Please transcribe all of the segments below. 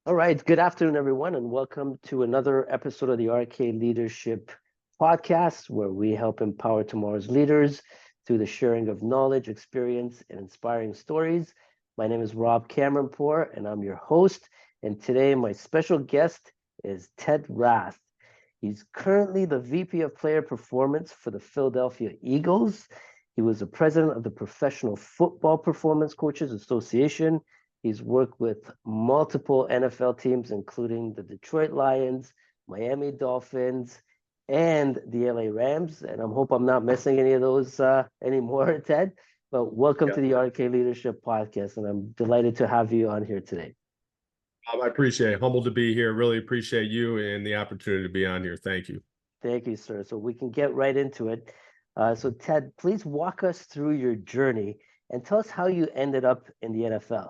All right. Good afternoon, everyone, and welcome to another episode of the RK Leadership Podcast, where we help empower tomorrow's leaders through the sharing of knowledge, experience, and inspiring stories. My name is Rob Cameronpour, and I'm your host. And today, my special guest is Ted Rath. He's currently the VP of Player Performance for the Philadelphia Eagles. He was the president of the Professional Football Performance Coaches Association. He's worked with multiple NFL teams, including the Detroit Lions, Miami Dolphins, and the LA Rams. And I hope I'm not missing any of those anymore, Ted. But welcome to the RK Leadership Podcast, and I'm delighted to have you on here today. I appreciate it. Humbled to be here. Really appreciate you and the opportunity to be on here. Thank you. Thank you, sir. So we can get right into it. So Ted, please walk us through your journey and tell us how you ended up in the NFL.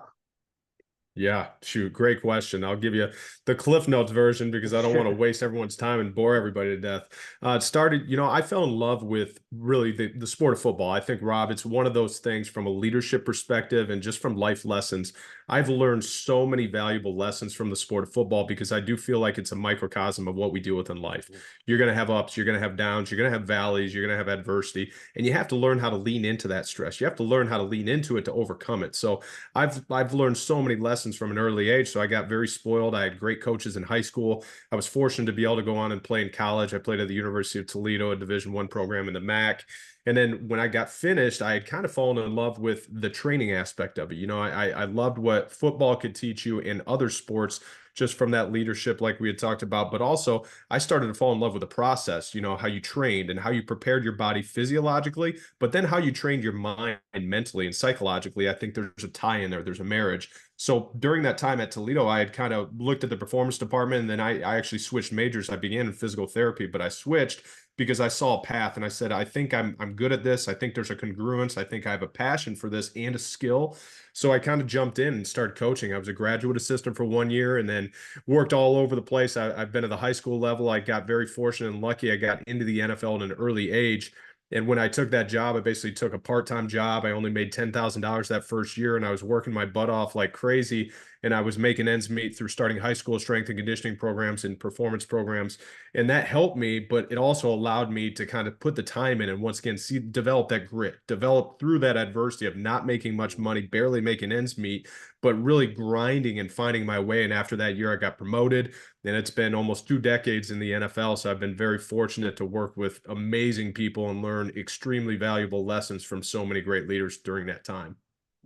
Yeah, shoot, great question. I'll give you the Cliff Notes version because I don't want to waste everyone's time and bore everybody to death. It started, I fell in love with really the sport of football. I think, Rob, it's one of those things from a leadership perspective and just from life lessons. I've learned so many valuable lessons from the sport of football because I do feel like it's a microcosm of what we deal with in life. You're going to have ups, you're going to have downs, you're going to have valleys, you're going to have adversity, and you have to learn how to lean into that stress. You have to learn how to lean into it to overcome it. So I've learned so many lessons from an early age. So I got very spoiled. I had great coaches in high school. I was fortunate to be able to go on and play in college. I played at the University of Toledo, a Division I program in the MAC. And then when I got finished, I had kind of fallen in love with the training aspect of it. I loved what football could teach you in other sports, just from that leadership like we had talked about. But also I started to fall in love with the process, how you trained and how you prepared your body physiologically, but then how you trained your mind mentally and psychologically. I think there's a tie in there. There's a marriage. So during that time at Toledo, I had kind of looked at the performance department, and then I actually switched majors. I began in physical therapy, but I switched because I saw a path and I said, I think I'm good at this. I think there's a congruence. I think I have a passion for this and a skill. So I kind of jumped in and started coaching. I was a graduate assistant for 1 year and then worked all over the place. I've been at the high school level. I got very fortunate and lucky. I got into the NFL at an early age. And when I took that job, I basically took a part-time job. I only made $10,000 that first year, and I was working my butt off like crazy. And I was making ends meet through starting high school strength and conditioning programs and performance programs. And that helped me, but it also allowed me to kind of put the time in and once again, develop that grit, develop through that adversity of not making much money, barely making ends meet, but really grinding and finding my way. And after that year, I got promoted, and it's been almost 2 decades in the NFL. So I've been very fortunate to work with amazing people and learn extremely valuable lessons from so many great leaders during that time.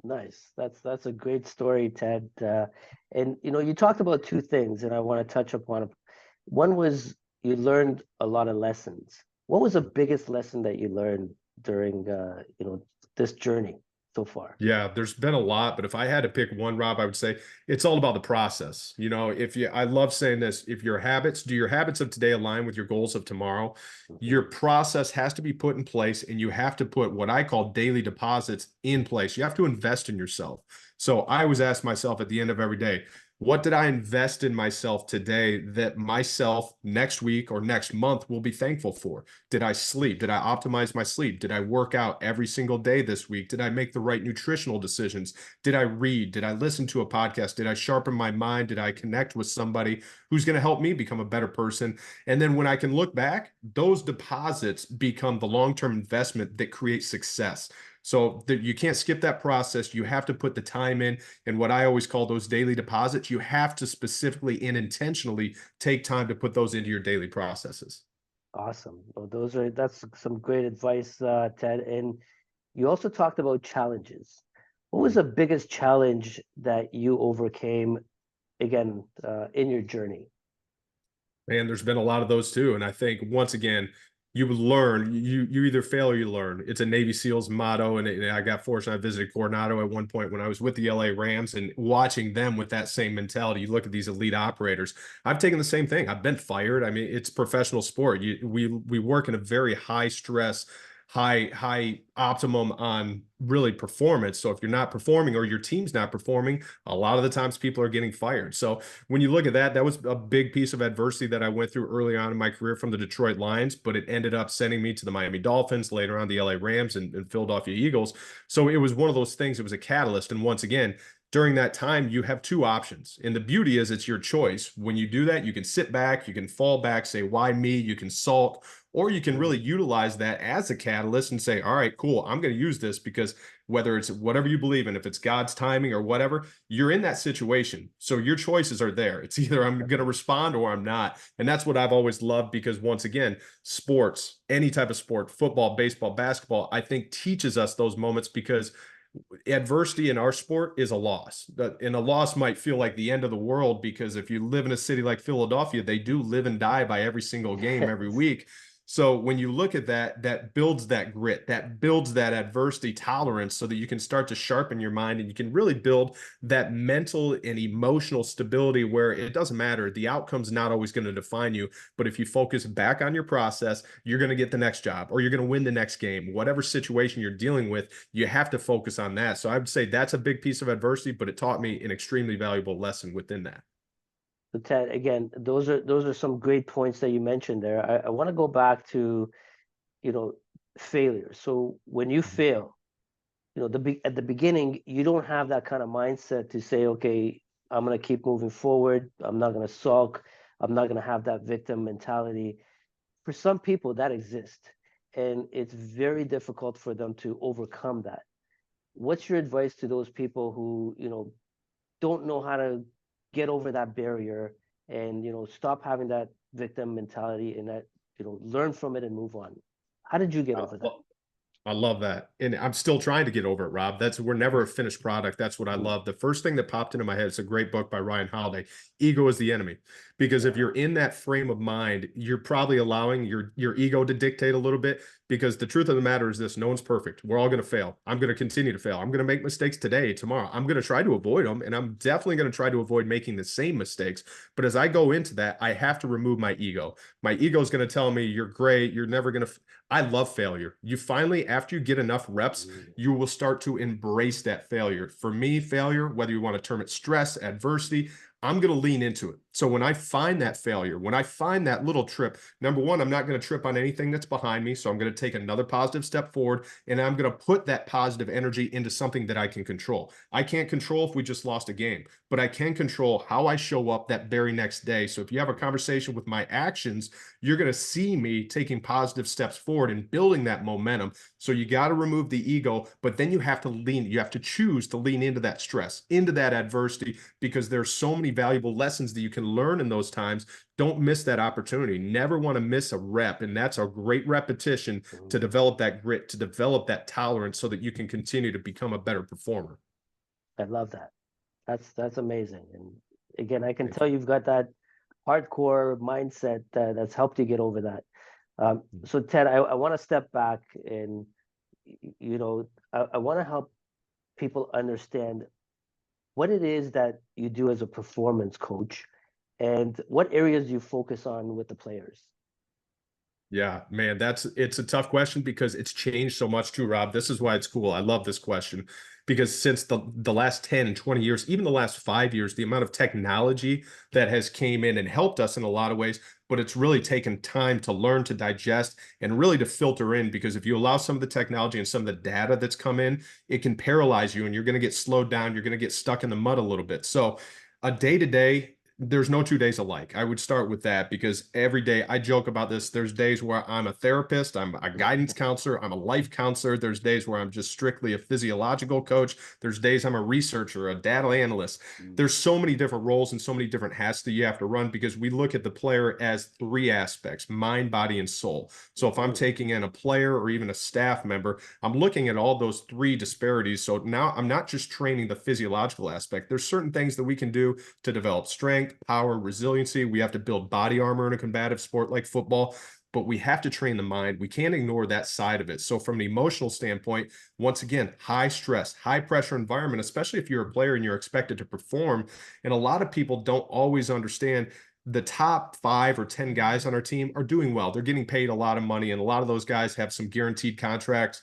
Nice. That's a great story, Ted. And you talked about 2 things, and I want to touch upon. One was you learned a lot of lessons. What was the biggest lesson that you learned during this journey so far? Yeah, there's been a lot, but if I had to pick one, Rob, I would say it's all about the process. I love saying this, do your habits of today align with your goals of tomorrow? Your process has to be put in place, and you have to put what I call daily deposits in place. You have to invest in yourself. So I always ask myself at the end of every day, what did I invest in myself today that myself next week or next month will be thankful for? Did I sleep? Did I optimize my sleep? Did I work out every single day this week? Did I make the right nutritional decisions? Did I read? Did I listen to a podcast? Did I sharpen my mind? Did I connect with somebody who's going to help me become a better person? And then when I can look back, those deposits become the long-term investment that creates success. So you can't skip that process. You have to put the time in. And what I always call those daily deposits, you have to specifically and intentionally take time to put those into your daily processes. Awesome. Well, that's some great advice, Ted. And you also talked about challenges. What was the biggest challenge that you overcame, again, in your journey? And there's been a lot of those too. And I think once again, you learn, you either fail or you learn. It's a Navy SEALs motto. And I got fortunate. I visited Coronado at one point when I was with the LA Rams, and watching them with that same mentality. You look at these elite operators. I've taken the same thing. I've been fired. I mean, it's professional sport. We work in a very high stress, high optimum on really performance. So if you're not performing or your team's not performing, a lot of the times people are getting fired. So when you look at that, that was a big piece of adversity that I went through early on in my career from the Detroit Lions, but it ended up sending me to the Miami Dolphins, later on the LA Rams and Philadelphia Eagles. So it was one of those things. It was a catalyst. And once again, during that time, you have two options. And the beauty is it's your choice. When you do that, you can sit back, you can fall back, say, why me? You can sulk, or you can really utilize that as a catalyst and say, all right, cool, I'm going to use this because whether it's whatever you believe in, if it's God's timing or whatever, you're in that situation. So your choices are there. It's either I'm going to respond or I'm not. And that's what I've always loved because once again, sports, any type of sport, football, baseball, basketball, I think teaches us those moments because adversity in our sport is a loss. And a loss might feel like the end of the world because if you live in a city like Philadelphia, they do live and die by every single game every week. So when you look at that, that builds that grit, that builds that adversity tolerance so that you can start to sharpen your mind and you can really build that mental and emotional stability where it doesn't matter. The outcome's not always going to define you, but if you focus back on your process, you're going to get the next job or you're going to win the next game. Whatever situation you're dealing with, you have to focus on that. So I would say that's a big piece of adversity, but it taught me an extremely valuable lesson within that. So Ted, again, those are some great points that you mentioned there. I want to go back to, failure. So when you fail, at the beginning, you don't have that kind of mindset to say, okay, I'm going to keep moving forward. I'm not going to sulk. I'm not going to have that victim mentality. For some people, that exists, and it's very difficult for them to overcome that. What's your advice to those people who, don't know how to get over that barrier and stop having that victim mentality and that learn from it and move on? How did you get over that? I love that. And I'm still trying to get over it, Rob. We're never a finished product. That's what I love. The first thing that popped into my head, it's a great book by Ryan Holiday, Ego is the Enemy. Because if you're in that frame of mind, you're probably allowing your ego to dictate a little bit, because the truth of the matter is this: no one's perfect. We're all going to fail. I'm going to continue to fail. I'm going to make mistakes today, tomorrow. I'm going to try to avoid them, and I'm definitely going to try to avoid making the same mistakes. But as I go into that, I have to remove my ego. My ego is going to tell me, you're great. You're never going to. I love failure. You finally, after you get enough reps, you will start to embrace that failure. For me, failure, whether you want to term it stress, adversity, I'm going to lean into it. So when I find that failure, when I find that little trip, number one, I'm not going to trip on anything that's behind me. So I'm going to take another positive step forward, and I'm going to put that positive energy into something that I can control. I can't control if we just lost a game, but I can control how I show up that very next day. So if you have a conversation with my actions, you're going to see me taking positive steps forward and building that momentum. So you got to remove the ego, but then you have to choose to lean into that stress, into that adversity, because there's so many valuable lessons that you can learn in those times. Don't miss that opportunity. Never want to miss a rep. And that's a great repetition to develop that grit, to develop that tolerance so that you can continue to become a better performer. I love that. That's amazing. And again, I can tell you've got that hardcore mindset that's helped you get over that. So Ted, I want to step back and, I want to help people understand what it is that you do as a performance coach and what areas you focus on with the players. Yeah, man, it's a tough question because it's changed so much too, Rob. This is why it's cool. I love this question because since the last 10, 20 years, even the last 5 years, the amount of technology that has came in and helped us in a lot of ways, but it's really taken time to learn, to digest, and really to filter in, because if you allow some of the technology and some of the data that's come in, it can paralyze you and you're going to get slowed down. You're going to get stuck in the mud a little bit. So a day-to-day, there's no 2 days alike. I would start with that because every day I joke about this. There's days where I'm a therapist, I'm a guidance counselor, I'm a life counselor. There's days where I'm just strictly a physiological coach. There's days I'm a researcher, a data analyst. There's so many different roles and so many different hats that you have to run because we look at the player as 3 aspects: mind, body, and soul. So if I'm taking in a player or even a staff member, I'm looking at all those 3 disparities. So now I'm not just training the physiological aspect. There's certain things that we can do to develop strength, power, resiliency. We have to build body armor in a combative sport like football, but we have to train the mind. We can't ignore that side of it. So from an emotional standpoint, once again, high stress, high pressure environment, especially if you're a player and you're expected to perform. And a lot of people don't always understand the top 5 or 10 guys on our team are doing well. They're getting paid a lot of money, and a lot of those guys have some guaranteed contracts.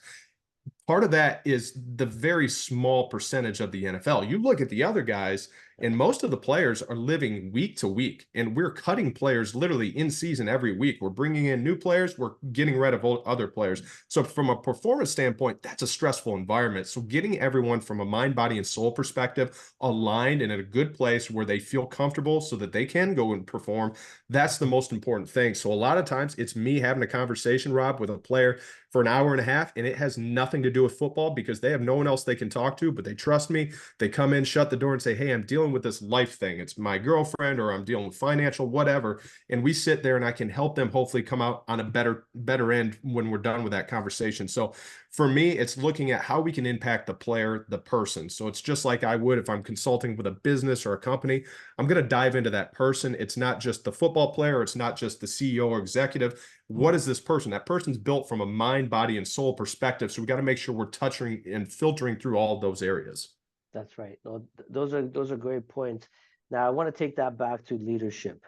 Part of that is the very small percentage of the NFL. You look at the other guys And most of the players are living week to week, and we're cutting players literally in season every week. We're bringing in new players. We're getting rid of other players. So from a performance standpoint, that's a stressful environment. So getting everyone from a mind, body, and soul perspective aligned and in a good place where they feel comfortable so that they can go and perform, that's the most important thing. So a lot of times it's me having a conversation, Rob, with a player for an hour and a half, and it has nothing to do with football because they have no one else they can talk to, but they trust me. They come in, shut the door, and say, hey, I'm dealing with this life thing. It's my girlfriend, or I'm dealing with financial, whatever. And we sit there and I can help them hopefully come out on a better end when we're done with that conversation. So for me, it's looking at how we can impact the player, the person. So it's just like I would if I'm consulting with a business or a company. I'm going to dive into that person. It's not just the football player. It's not just the CEO or executive. What is this person? That person's built from a mind, body, and soul perspective. So we got to make sure we're touching and filtering through all of those areas. That's right. No, those are great points. Now I want to take that back to leadership.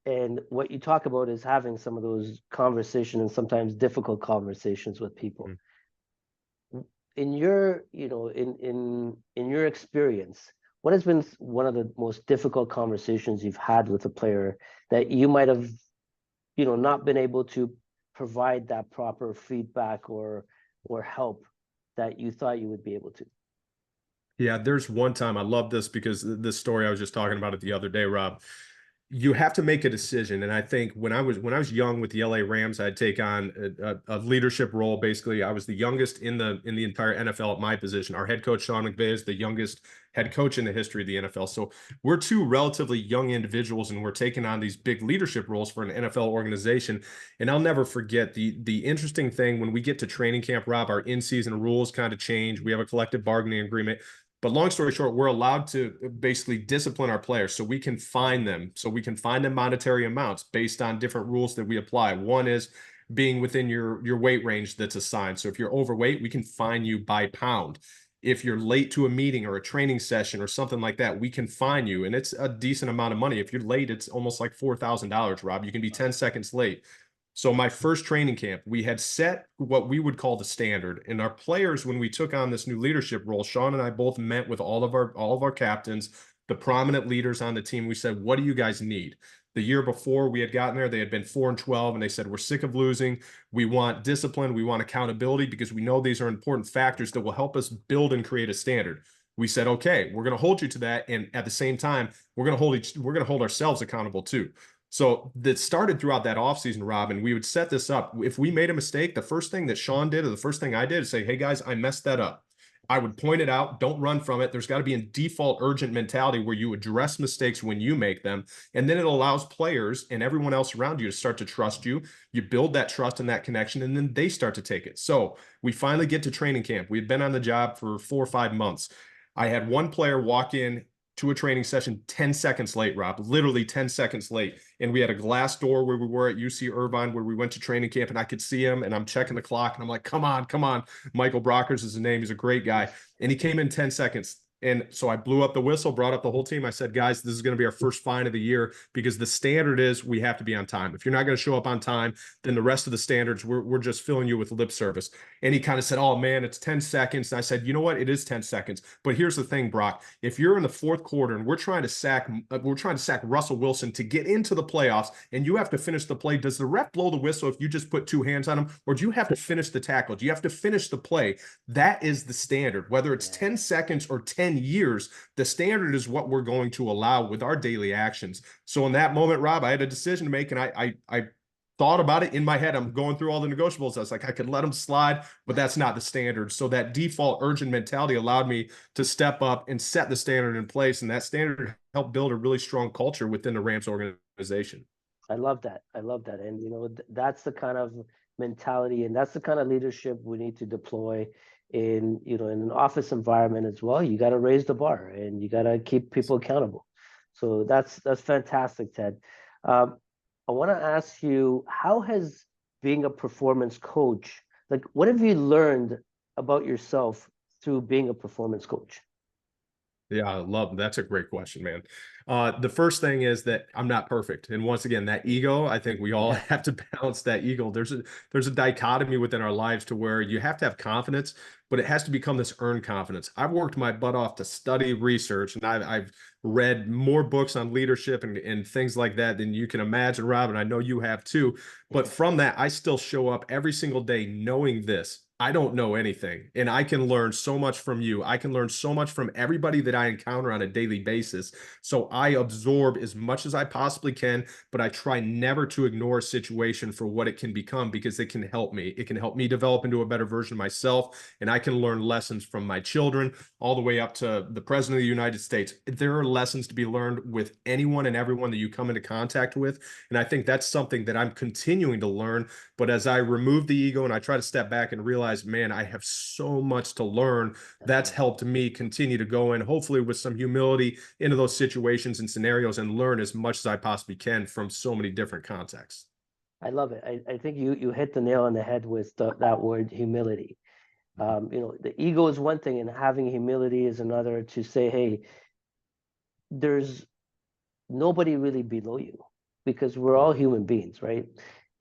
And what you talk about is having some of those conversations and sometimes difficult conversations with people. In your, in your experience, what has been one of the most difficult conversations you've had with a player that you might have, not been able to provide that proper feedback or help that you thought you would be able to? Yeah, there's one time, I love this because this story, I was just talking about it the other day, Rob. You have to make a decision. And I think when I was young with the LA Rams, I'd take on a leadership role. Basically, I was the youngest in the entire NFL at my position. Our head coach, Sean McVay, is the youngest head coach in the history of the NFL. So we're two relatively young individuals, and we're taking on these big leadership roles for an NFL organization. And I'll never forget the interesting thing when we get to training camp, Rob, our in-season rules kind of change. We have a collective bargaining agreement. But long story short, we're allowed to basically discipline our players so we can fine them. So we can fine them monetary amounts based on different rules that we apply. One is being within your weight range that's assigned. So if you're overweight, we can fine you by pound. If you're late to a meeting or a training session or something like that, we can fine you. And it's a decent amount of money. If you're late, it's almost like $4,000, Rob. You can be 10 seconds late. So my first training camp, we had set what we would call the standard. And our players, when we took on this new leadership role, Sean and I both met with all of our captains, the prominent leaders on the team. We said, what do you guys need? The year before we had gotten there, they had been 4-12, and they said, we're sick of losing. We want discipline. We want accountability because we know these are important factors that will help us build and create a standard. We said, okay, we're going to hold you to that. And at the same time, we're going to hold ourselves accountable too. So that started throughout that offseason, Rob, and we would set this up. If we made a mistake, the first thing that Sean did or the first thing I did is say, hey, guys, I messed that up. I would point it out. Don't run from it. There's got to be a default urgent mentality where you address mistakes when you make them. And then it allows players and everyone else around you to start to trust you. You build that trust and that connection, and then they start to take it. So we finally get to training camp. We had been on the job for 4 or 5 months. I had one player walk in to a training session 10 seconds late, Rob, literally 10 seconds late. And we had a glass door where we were at UC Irvine, where we went to training camp, and I could see him, and I'm checking the clock, and I'm like, come on, come on. Michael Brockers is his name. He's a great guy. And he came in 10 seconds. And so I blew up the whistle, brought up the whole team. I said, guys, this is going to be our first fine of the year because the standard is we have to be on time. If you're not going to show up on time, then the rest of the standards, we're just filling you with lip service. And he kind of said, oh, man, it's 10 seconds. And I said, you know what? It is 10 seconds. But here's the thing, Brock. If you're in the fourth quarter and we're trying to sack Russell Wilson to get into the playoffs and you have to finish the play, does the ref blow the whistle if you just put 2 hands on him? Or do you have to finish the tackle? Do you have to finish the play? That is the standard. Whether it's 10 seconds or 10 years, the standard is what we're going to allow with our daily actions. So in that moment, Rob, I had a decision to make, and I thought about it in my head. I'm going through all the negotiables. I was like, I could let them slide, but that's not the standard. So that default urgent mentality allowed me to step up and set the standard in place, and that standard helped build a really strong culture within the Rams organization. I love that. And, that's the kind of mentality and that's the kind of leadership we need to deploy in an office environment as well. You got to raise the bar and you got to keep people accountable. So that's fantastic, Ted. I want to ask you, how has being a performance coach, like what have you learned about yourself through being a performance coach? Yeah, I love that's a great question, man. The first thing is that I'm not perfect. And once again, that ego, I think we all Yeah. have to balance that ego. There's a dichotomy within our lives to where you have to have confidence, but it has to become this earned confidence. I've worked my butt off to study research, and I've read more books on leadership and things like that than you can imagine, Rob, and I know you have too. But from that, I still show up every single day knowing this. I don't know anything, and I can learn so much from you. I can learn so much from everybody that I encounter on a daily basis. So I absorb as much as I possibly can, but I try never to ignore a situation for what it can become because it can help me. It can help me develop into a better version of myself, and I can learn lessons from my children all the way up to the President of the United States. There are lessons to be learned with anyone and everyone that you come into contact with, and I think that's something that I'm continuing to learn. But as I remove the ego and I try to step back and realize, man, I have so much to learn, that's helped me continue to go in, hopefully with some humility into those situations and scenarios and learn as much as I possibly can from so many different contexts. I love it. I think you hit the nail on the head with that word humility. The ego is one thing, and having humility is another, to say, hey, there's nobody really below you, because we're all human beings, right?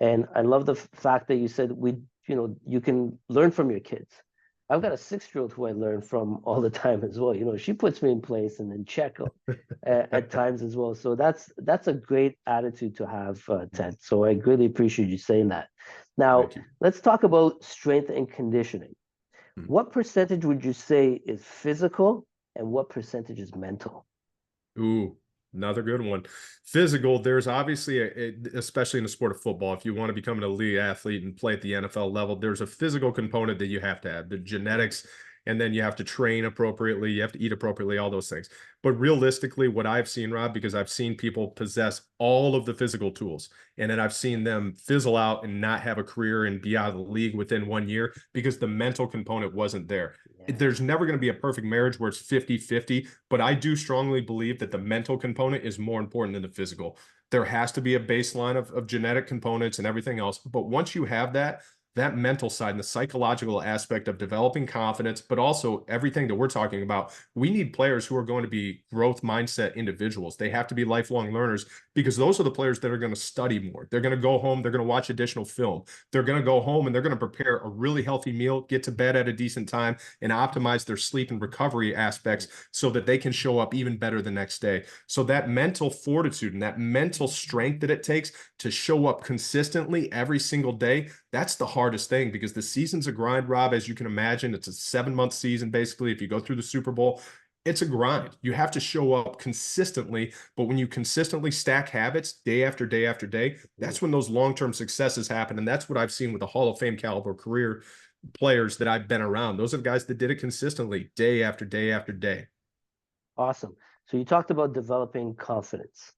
And I love the fact that you said you can learn from your kids. I've got a 6-year-old who I learn from all the time as well. She puts me in place and then check at times as well. So that's a great attitude to have, Ted. So I greatly appreciate you saying that. Now, let's talk about strength and conditioning. What percentage would you say is physical and what percentage is mental? Ooh, another good one. Physical, there's obviously, especially in the sport of football, if you want to become an elite athlete and play at the NFL level, there's a physical component that you have to have, the genetics, and then you have to train appropriately, you have to eat appropriately, all those things. But realistically, what I've seen, Rob, because I've seen people possess all of the physical tools, and then I've seen them fizzle out and not have a career and be out of the league within 1 year because the mental component wasn't there. There's never going to be a perfect marriage where it's 50-50, but I do strongly believe that the mental component is more important than the physical. There has to be a baseline of genetic components and everything else. But once you have that mental side and the psychological aspect of developing confidence, but also everything that we're talking about, we need players who are going to be growth mindset individuals. They have to be lifelong learners because those are the players that are going to study more. They're going to go home, they're going to watch additional film. They're going to go home and they're going to prepare a really healthy meal, get to bed at a decent time, and optimize their sleep and recovery aspects so that they can show up even better the next day. So that mental fortitude and that mental strength that it takes to show up consistently every single day, that's the hardest thing because the season's a grind, Rob, as you can imagine. It's a 7-month season, basically. If you go through the Super Bowl, it's a grind. You have to show up consistently, but when you consistently stack habits day after day after day, that's when those long-term successes happen. And that's what I've seen with the Hall of Fame caliber career players that I've been around. Those are the guys that did it consistently day after day after day. Awesome. So you talked about developing confidence.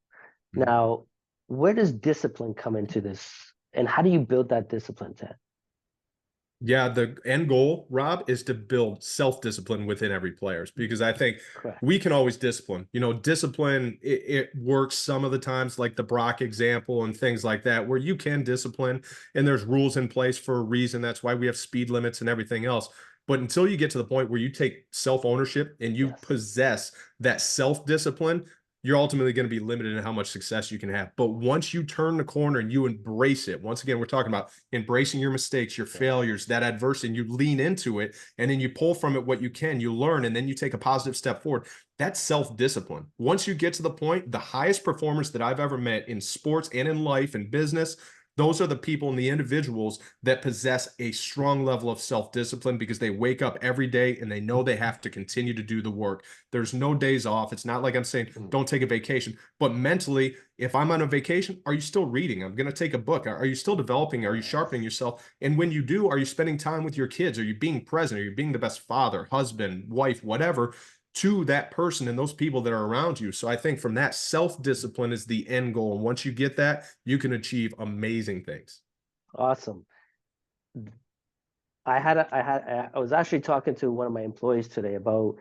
Now, where does discipline come into this? And how do you build that discipline, Ted? Yeah, the end goal, Rob, is to build self-discipline within every player because I think we can always discipline. Discipline, it works some of the times, like the Brock example and things like that, where you can discipline and there's rules in place for a reason. That's why we have speed limits and everything else. But until you get to the point where you take self-ownership and you possess that self-discipline, you're ultimately going to be limited in how much success you can have. But once you turn the corner and you embrace it, once again, we're talking about embracing your mistakes, your failures, that adversity, and you lean into it, and then you pull from it what you can, you learn, and then you take a positive step forward. That's self-discipline. Once you get to the point, the highest performers that I've ever met in sports and in life and business, those are the people and the individuals that possess a strong level of self-discipline because they wake up every day and they know they have to continue to do the work. There's no days off. It's not like I'm saying, don't take a vacation. But mentally, if I'm on a vacation, are you still reading? I'm going to take a book. Are you still developing? Are you sharpening yourself? And when you do, are you spending time with your kids? Are you being present? Are you being the best father, husband, wife, whatever, to that person and those people that are around you? So I think from that, self-discipline is the end goal. And once you get that, you can achieve amazing things. Awesome. I was actually talking to one of my employees today about,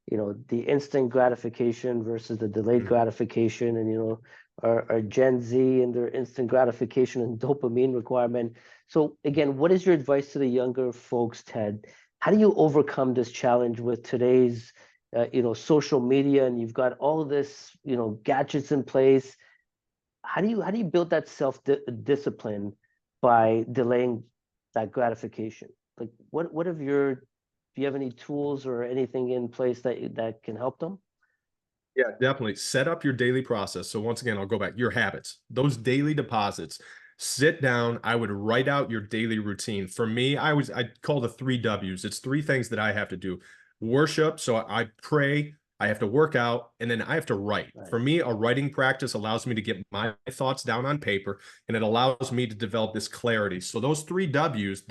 the instant gratification versus the delayed gratification, and, our Gen Z and their instant gratification and dopamine requirement. So again, what is your advice to the younger folks, Ted? How do you overcome this challenge with today's, social media, and you've got all of this, gadgets in place. How do you build that discipline by delaying that gratification? Like, do you have any tools or anything in place that can help them? Yeah, definitely. Set up your daily process. So once again, I'll go back. Your habits, those daily deposits. Sit down. I would write out your daily routine. For me, I call the 3 W's. It's 3 things that I have to do. Worship. So I pray, I have to work out, and then I have to write. Right. For me, a writing practice allows me to get my thoughts down on paper, and it allows me to develop this clarity. So those 3 W's,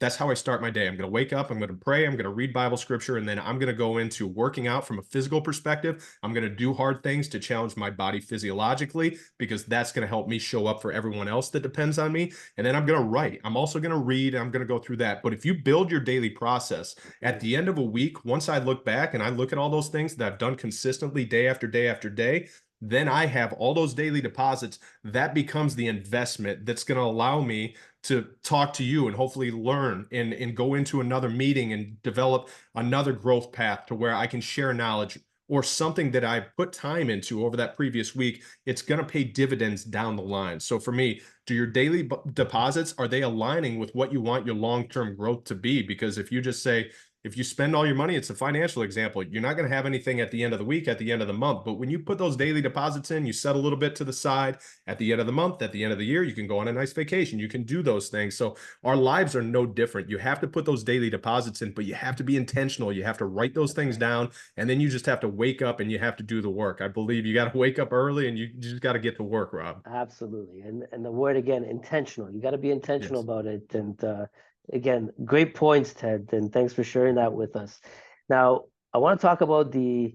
that's how I start my day. I'm going to wake up, I'm going to pray, I'm going to read Bible scripture, and then I'm going to go into working out from a physical perspective. I'm going to do hard things to challenge my body physiologically, because that's going to help me show up for everyone else that depends on me. And then I'm going to write. I'm also going to read. I'm going to go through that. But if you build your daily process, at the end of a week, once I look back and I look at all those things that I've done consistently day after day after day, then I have all those daily deposits. That becomes the investment that's going to allow me to talk to you and hopefully learn and go into another meeting and develop another growth path to where I can share knowledge or something that I put time into over that previous week. It's going to pay dividends down the line. So for me, do your daily deposits, are they aligning with what you want your long-term growth to be? Because if you just say, if you spend all your money, it's a financial example, you're not going to have anything at the end of the week, at the end of the month. But when you put those daily deposits in, you set a little bit to the side at the end of the month, at the end of the year, you can go on a nice vacation. You can do those things. So our lives are no different. You have to put those daily deposits in, but you have to be intentional. You have to write those things down, and then you just have to wake up and you have to do the work. I believe you got to wake up early and you just got to get to work, Rob. Absolutely. And the word again, intentional. You got to be intentional Yes. about it. And again, great points, Ted. And thanks for sharing that with us. Now, I want to talk about the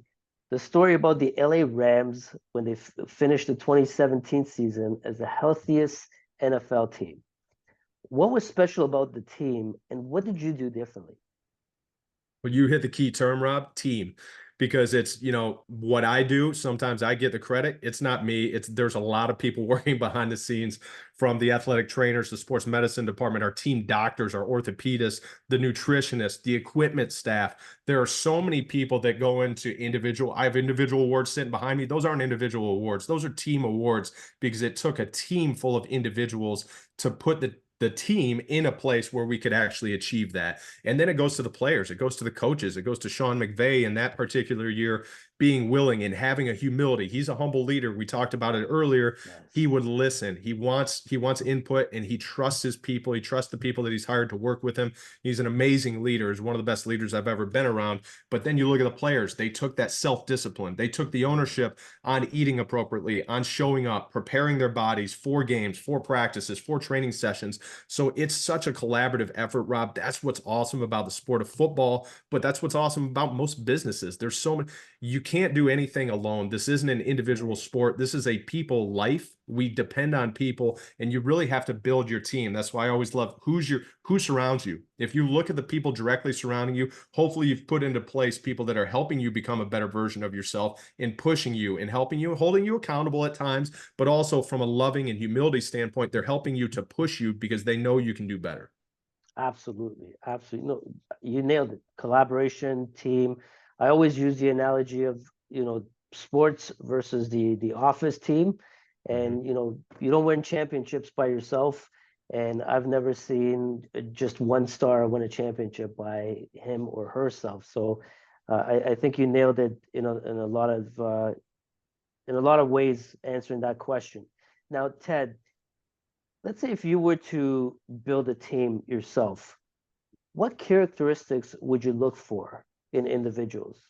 story about the LA Rams when they finished the 2017 season as the healthiest NFL team. What was special about the team, and what did you do differently? Well, you hit the key term, Rob, team, because it's, what I do. Sometimes I get the credit. It's not me. There's a lot of people working behind the scenes, from the athletic trainers, the sports medicine department, our team doctors, our orthopedists, the nutritionists, the equipment staff. There are so many people that go into I have individual awards sitting behind me. Those aren't individual awards. Those are team awards, because it took a team full of individuals to put the team in a place where we could actually achieve that. And then it goes to the players, it goes to the coaches, it goes to Sean McVay in that particular year, being willing and having a humility. He's a humble leader. We talked about it earlier. Yes. He would listen. He wants input, and he trusts his people. He trusts the people that he's hired to work with him. He's an amazing leader. He's one of the best leaders I've ever been around. But then you look at the players, they took that self-discipline. They took the ownership on eating appropriately, on showing up, preparing their bodies for games, for practices, for training sessions. So it's such a collaborative effort, Rob. That's what's awesome about the sport of football, but that's what's awesome about most businesses. There's so many, you can't do anything alone. This isn't an individual sport. This is a people life. We depend on people, and you really have to build your team. That's why I always love who surrounds you. If you look at the people directly surrounding you, hopefully you've put into place people that are helping you become a better version of yourself, and pushing you and helping you, holding you accountable at times, but also from a loving and humility standpoint, they're helping you to push you because they know you can do better. Absolutely. Absolutely. No, you nailed it. Collaboration, team. I always use the analogy of, sports versus the office team. And, you don't win championships by yourself. And I've never seen just one star win a championship by him or herself. So I think you nailed it in a lot of ways, answering that question. Now, Ted, let's say if you were to build a team yourself, what characteristics would you look for in individuals,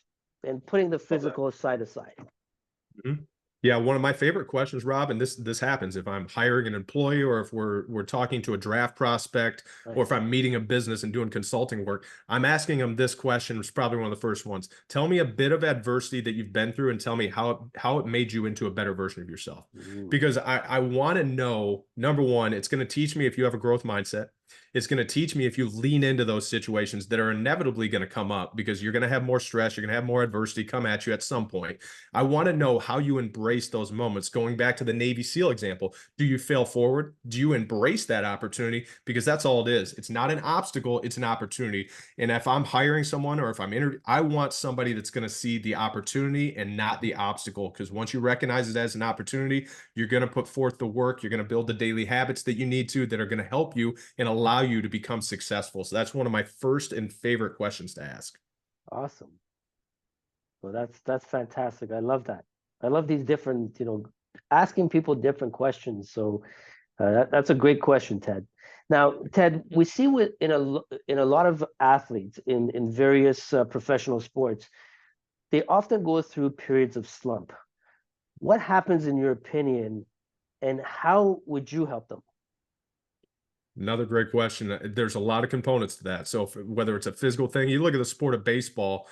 and putting the physical aside? Mm-hmm. Yeah, one of my favorite questions, Rob, and this happens if I'm hiring an employee, or if we're talking to a draft prospect, Right. or if I'm meeting a business and doing consulting work, I'm asking them this question. It's probably one of the first ones. Tell me a bit of adversity that you've been through, and tell me how it made you into a better version of yourself. Mm. Because I want to know, number one, it's going to teach me if you have a growth mindset. It's going to teach me if you lean into those situations that are inevitably going to come up because you're going to have more stress, you're going to have more adversity come at you at some point. I want to know how you embrace those moments. Going back to the Navy SEAL example, do you fail forward? Do you embrace that opportunity? Because that's all it is. It's not an obstacle, it's an opportunity. And if I'm hiring someone or if I'm interviewing, I want somebody that's going to see the opportunity and not the obstacle. Because once you recognize it as an opportunity, you're going to put forth the work, you're going to build the daily habits that you need to that are going to help you and allow you to become successful. So that's one of my first and favorite questions to ask. Awesome. Well, that's fantastic. I love that. I love these different, asking people different questions. So that's a great question, Ted. Now, Ted, we see in a lot of athletes in various professional sports, they often go through periods of slump. What happens in your opinion, and how would you help them? Another great question. There's a lot of components to that. So whether it's a physical thing, you look at the sport of baseball,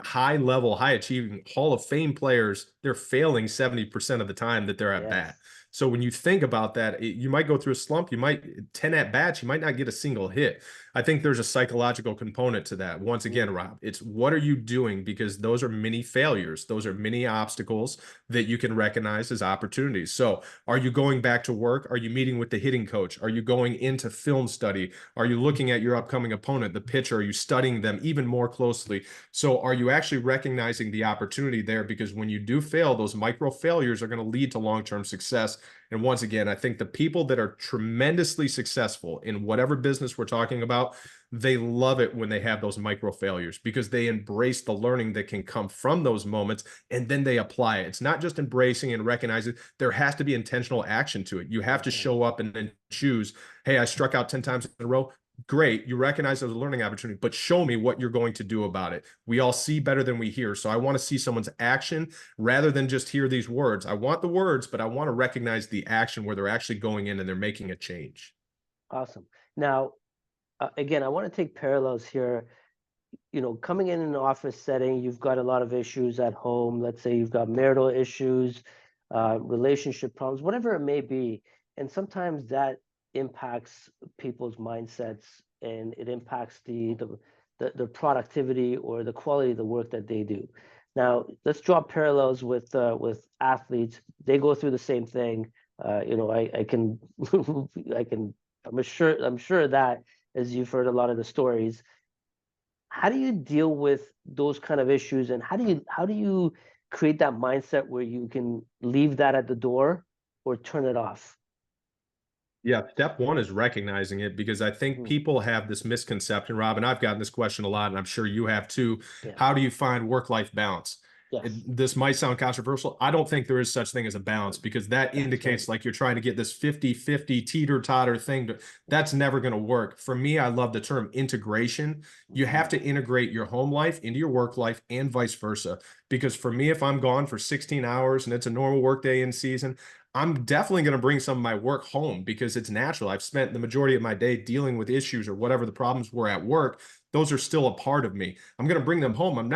high level, high achieving Hall of Fame players, they're failing 70% of the time that they're at bat. So when you think about that, you might go through a slump, you might 10 at bats, you might not get a single hit. I think there's a psychological component to that. Once again, Rob, it's what are you doing? Because those are many failures. Those are many obstacles that you can recognize as opportunities. So are you going back to work? Are you meeting with the hitting coach? Are you going into film study? Are you looking at your upcoming opponent, the pitcher? Are you studying them even more closely? So are you actually recognizing the opportunity there? Because when you do fail, those micro failures are going to lead to long-term success. And once again, I think the people that are tremendously successful in whatever business we're talking about, they love it when they have those micro failures because they embrace the learning that can come from those moments and then they apply it. It's not just embracing and recognizing. There has to be intentional action to it. You have to show up and then choose, hey, I struck out 10 times in a row. Great, you recognize it as a learning opportunity, but show me what you're going to do about it. We all see better than we hear. So I want to see someone's action rather than just hear these words. I want the words, but I want to recognize the action where they're actually going in and they're making a change. Awesome. Now, again, I want to take parallels here. Coming in an office setting, you've got a lot of issues at home. Let's say you've got marital issues, relationship problems, whatever it may be. And sometimes that impacts people's mindsets and it impacts the productivity or the quality of the work that they do. Now, let's draw parallels with athletes. They go through the same thing. I can I'm sure that, as you've heard a lot of the stories, how do you deal with those kind of issues, and how do you create that mindset where you can leave that at the door or turn it off? Yeah, step one is recognizing it because I think people have this misconception, Rob, and I've gotten this question a lot, and I'm sure you have too. Yeah. How do you find work-life balance? Yes. This might sound controversial. I don't think there is such thing as a balance because that indicates like you're trying to get this 50-50 teeter-totter thing. That's never going to work. For me, I love the term integration. You have to integrate your home life into your work life and vice versa. Because for me, if I'm gone for 16 hours and it's a normal work day in season, I'm definitely going to bring some of my work home because it's natural. I've spent the majority of my day dealing with issues or whatever the problems were at work. Those are still a part of me. I'm going to bring them home. I'm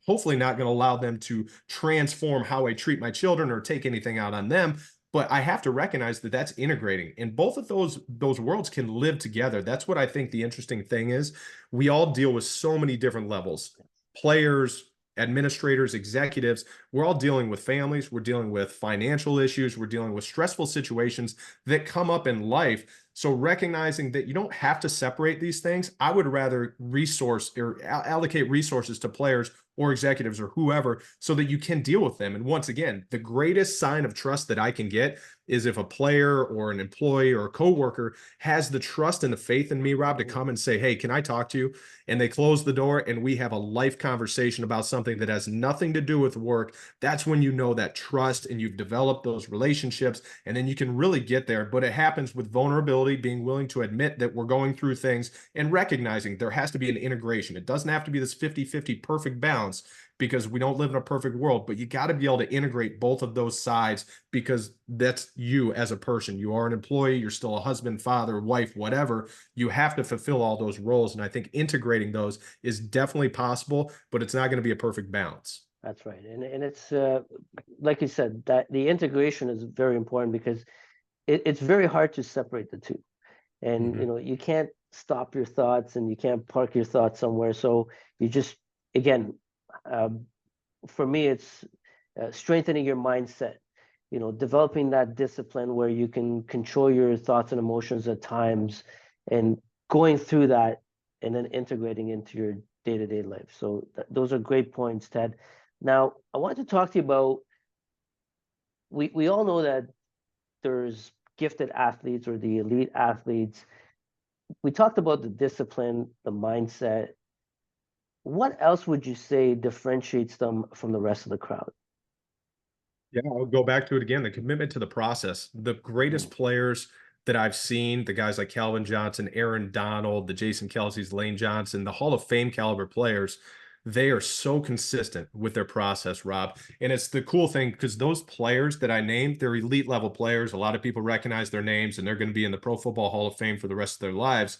hopefully not going to allow them to transform how I treat my children or take anything out on them. But I have to recognize that that's integrating, and both of those worlds can live together. That's what I think the interesting thing is. We all deal with so many different levels, players, administrators, executives. We're all dealing with families. We're dealing with financial issues. We're dealing with stressful situations that come up in life. So recognizing that you don't have to separate these things, I would rather allocate resources to players or executives or whoever so that you can deal with them. And once again, the greatest sign of trust that I can get is if a player or an employee or a coworker has the trust and the faith in me, Rob, to come and say, hey, can I talk to you? And they close the door and we have a life conversation about something that has nothing to do with work. That's when you know that trust and you've developed those relationships, and then you can really get there. But it happens with vulnerability, being willing to admit that we're going through things and recognizing there has to be an integration. It doesn't have to be this 50-50 perfect balance because we don't live in a perfect world, but you got to be able to integrate both of those sides because that's you as a person. You are an employee, you're still a husband, father, wife, whatever. You have to fulfill all those roles. And I think integrating those is definitely possible, but it's not going to be a perfect balance. That's right. And it's like you said, that the integration is very important because it's very hard to separate the two. And you can't stop your thoughts and you can't park your thoughts somewhere. So you just, again, for me, it's strengthening your mindset, developing that discipline where you can control your thoughts and emotions at times and going through that and then integrating into your day-to-day life. So those are great points, Ted. Now, I want to talk to you about, we all know that there's gifted athletes or the elite athletes. We talked about the discipline, the mindset. What else would you say differentiates them from the rest of the crowd? Yeah, I'll go back to it again. The commitment to the process. The greatest players that I've seen, the guys like Calvin Johnson, Aaron Donald, the Jason Kelsey's, Lane Johnson, the Hall of Fame caliber players, they are so consistent with their process, Rob. And it's the cool thing because those players that I named, they're elite level players. A lot of people recognize their names and they're going to be in the Pro Football Hall of Fame for the rest of their lives.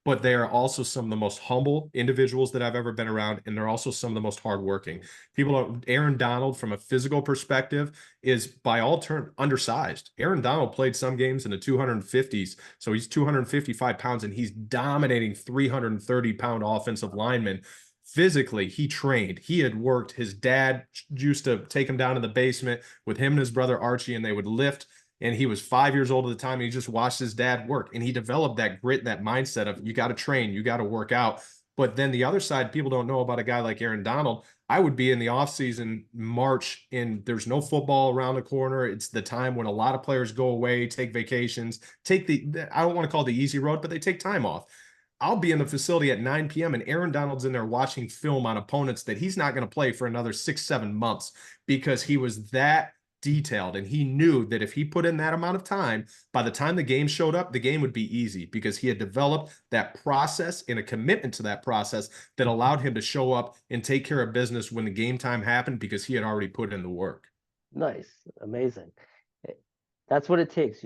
But they are also some of the most humble individuals that I've ever been around. And they're also some of the most hardworking. Aaron Donald, from a physical perspective, is by all terms undersized. Aaron Donald played some games in the 250s. So he's 255 pounds and he's dominating 330-pound offensive linemen. Physically, he trained. He had worked. His dad used to take him down in the basement with him and his brother Archie, and they would lift. And he was 5 years old at the time. And he just watched his dad work. And he developed that grit, that mindset of you got to train, you got to work out. But then the other side, people don't know about a guy like Aaron Donald. I would be in the offseason, March, and there's no football around the corner. It's the time when a lot of players go away, take vacations, I don't want to call it the easy road, but they take time off. I'll be in the facility at 9 p.m. and Aaron Donald's in there watching film on opponents that he's not going to play for another 6-7 months because he was that detailed. And he knew that if he put in that amount of time, by the time the game showed up, the game would be easy because he had developed that process and a commitment to that process that allowed him to show up and take care of business when the game time happened because he had already put in the work. Nice. Amazing. That's what it takes.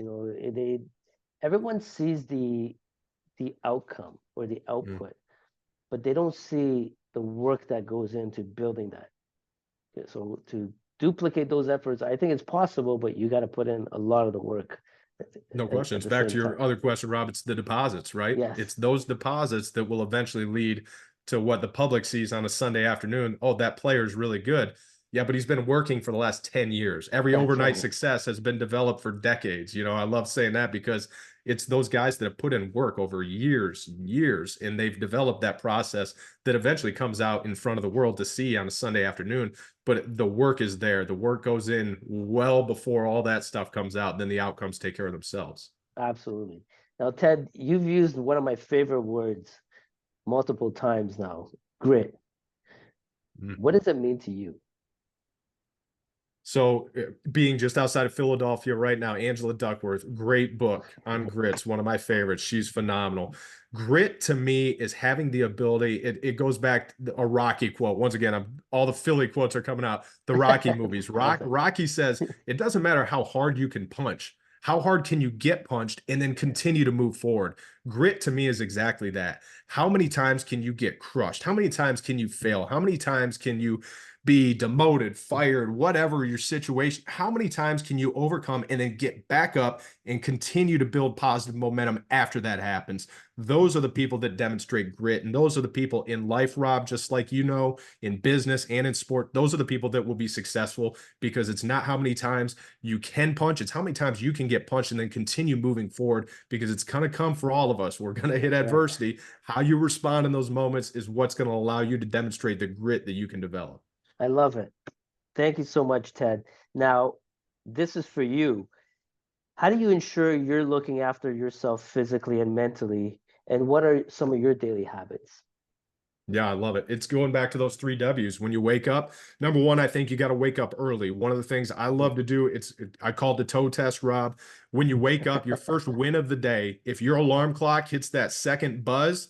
Everyone sees the outcome or the output, but they don't see the work that goes into building that. So to duplicate those efforts, I think it's possible, but you got to put in a lot of the work. No question. It's back to your other question, Rob. It's the deposits, right? Yes. It's those deposits that will eventually lead to what the public sees on a Sunday afternoon. Oh, that player is really good. Yeah, but he's been working for the last 10 years. Every overnight success has been developed for decades. I love saying that because it's those guys that have put in work over years and years, and they've developed that process that eventually comes out in front of the world to see on a Sunday afternoon. But the work is there. The work goes in well before all that stuff comes out. Then the outcomes take care of themselves. Absolutely. Now, Ted, you've used one of my favorite words multiple times now, grit. What does it mean to you? So being just outside of Philadelphia right now, Angela Duckworth, great book on grits, one of my favorites. She's phenomenal. Grit to me is having the ability, it goes back to a Rocky quote. Once again, all the Philly quotes are coming out. The Rocky movies. Rocky says, it doesn't matter how hard you can punch. How hard can you get punched and then continue to move forward? Grit to me is exactly that. How many times can you get crushed? How many times can you fail? How many times can you be demoted, fired, whatever your situation, how many times can you overcome and then get back up and continue to build positive momentum after that happens? Those are the people that demonstrate grit. And those are the people in life, Rob, just like in business and in sport. Those are the people that will be successful because it's not how many times you can punch, it's how many times you can get punched and then continue moving forward because it's going to come for all of us. We're going to hit adversity. How you respond in those moments is what's going to allow you to demonstrate the grit that you can develop. I love it. Thank you so much, Ted. Now, this is for you. How do you ensure you're looking after yourself physically and mentally? And what are some of your daily habits? Yeah, I love it. It's going back to those 3 W's. When you wake up, number one, I think you got to wake up early. One of the things I love to do, I call it the toe test, Rob. When you wake up, your first win of the day, if your alarm clock hits that second buzz,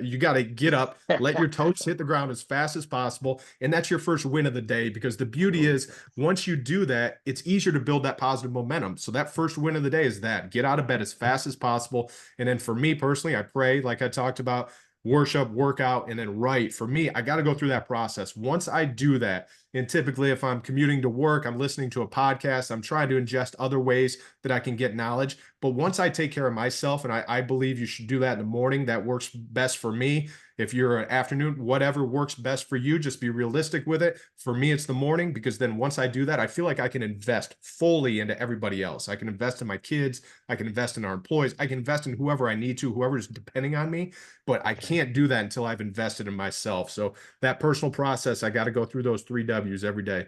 you got to get up, let your toes hit the ground as fast as possible. And that's your first win of the day, because the beauty is once you do that, it's easier to build that positive momentum. So that first win of the day is that get out of bed as fast as possible. And then for me personally, I pray, like I talked about, worship, workout, and then write. For me, I got to go through that process. Once I do that, and typically if I'm commuting to work, I'm listening to a podcast, I'm trying to ingest other ways that I can get knowledge. But once I take care of myself, and I believe you should do that in the morning, that works best for me. If you're an afternoon, whatever works best for you, just be realistic with it. For me, it's the morning, because then once I do that, I feel like I can invest fully into everybody else. I can invest in my kids. I can invest in our employees. I can invest in whoever I need to, whoever's depending on me, but I can't do that until I've invested in myself. So that personal process, I got to go through those 3 W's every day.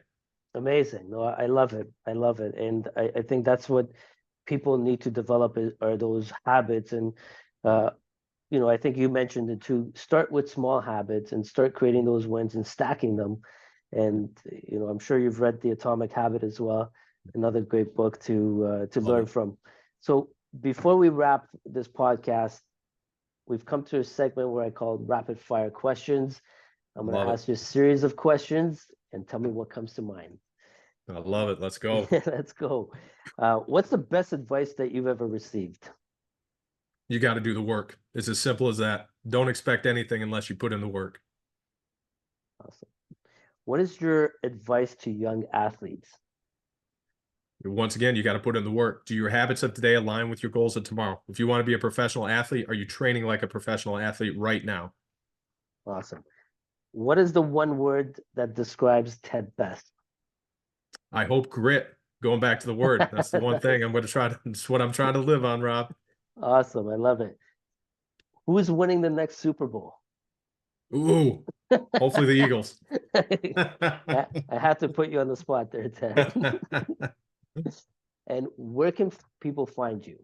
Amazing. No, I love it. I love it. And I think that's what people need to develop are those habits. And, I think you mentioned it too. Start with small habits and start creating those wins and stacking them. And, I'm sure you've read The Atomic Habit as well. Another great book to learn from. So before we wrap this podcast, we've come to a segment where I call rapid fire questions. I'm going to ask you a series of questions and tell me what comes to mind. I love it. Let's go. Let's go. What's the best advice that you've ever received? You got to do the work. It's as simple as that. Don't expect anything unless you put in the work. Awesome. What is your advice to young athletes? Once again, you got to put in the work. Do your habits of today align with your goals of tomorrow? If you want to be a professional athlete, are you training like a professional athlete right now? Awesome. What is the one word that describes Ted best? I hope grit. Going back to the word. That's the one thing I'm going to try to, it's what I'm trying to live on, Rob. Awesome. I love it. Who's winning the next Super Bowl? Ooh, hopefully the Eagles. I had to put you on the spot there, Ted. And where can people find you?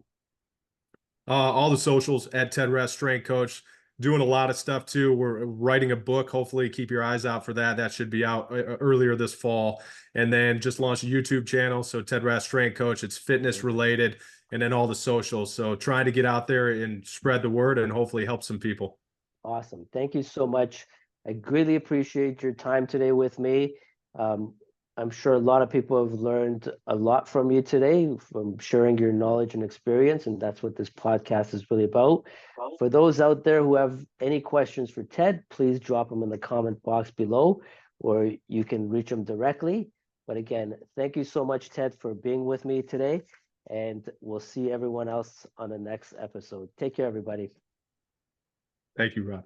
All the socials at Ted Rest Strength Coach. Doing a lot of stuff too. We're writing a book. Hopefully keep your eyes out for that. That should be out earlier this fall. And then just launched a YouTube channel. So Ted Rest Strength Coach, it's fitness related, and then all the socials. So trying to get out there and spread the word and hopefully help some people. Awesome. Thank you so much. I greatly appreciate your time today with me. I'm sure a lot of people have learned a lot from you today, from sharing your knowledge and experience, and that's what this podcast is really about. For those out there who have any questions for Ted, please drop them in the comment box below, or you can reach him directly. But again, thank you so much, Ted, for being with me today, and we'll see everyone else on the next episode. Take care, everybody. Thank you, Rob.